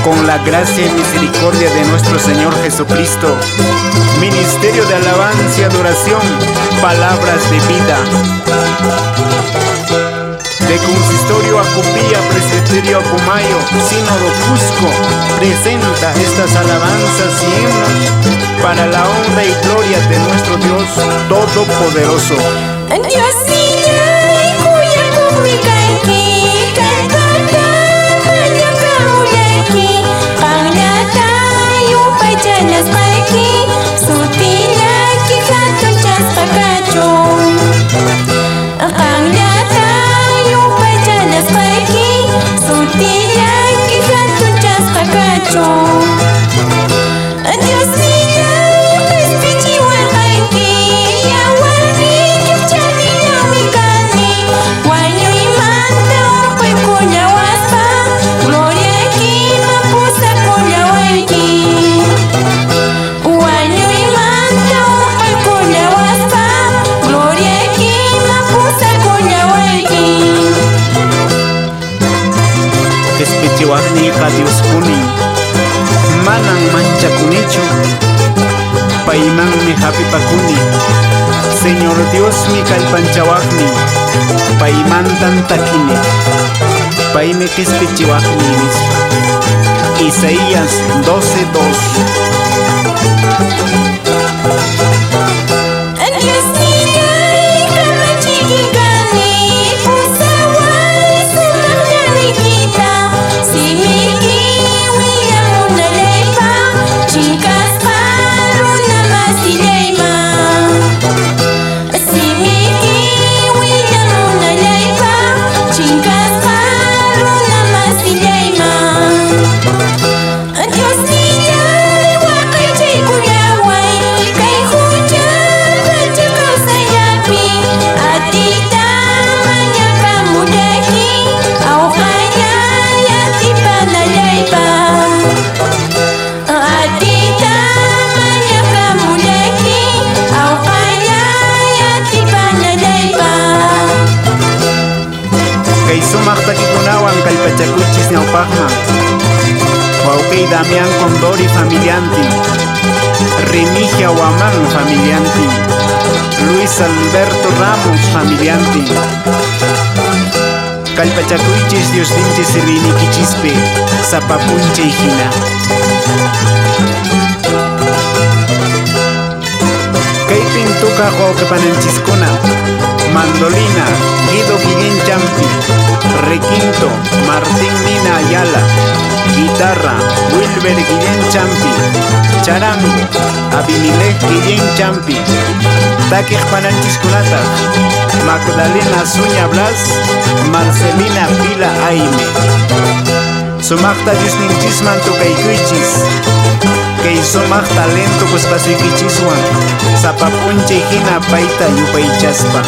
con la gracia y misericordia de nuestro Señor Jesucristo. Ministerio de alabanza y adoración, palabras de vida. De Consistorio Acupía, Presbiterio Apumayo, Sínodo Cusco, presenta estas alabanzas y himnos para la honra y gloria de nuestro Dios Todopoderoso. Chihuahua Dios kuni manan manchakunichu paiman mi happy pakuni Señor Dios mi kalpanchawakni paimantan takini paime kispichiwakni. Isaías 12:2. Sumaktakikunawan kalpachakuchis ñawpaqman Wawqay Damián Condori familianti, Remigia Huamán familianti, Luis Alberto Ramos familianti. Kalpachakuychis Diosninchis sirviniquichispe sapapunche hina. Kay pintuqa wawqipananchiskuna mandolina Guido Guillén Champi, requinto Martín Nina Ayala, guitarra Wilber Guillén Champi, charango Abimilek Guillén Champi, taquij pananchiskunata Magdalena Suña Blas, Marcelina Pila Aime. Sumakta Diosninchisman tukaykuychis, kay sumak talento kuspasuykichisuan sapapunche hina paita yupaychaspa.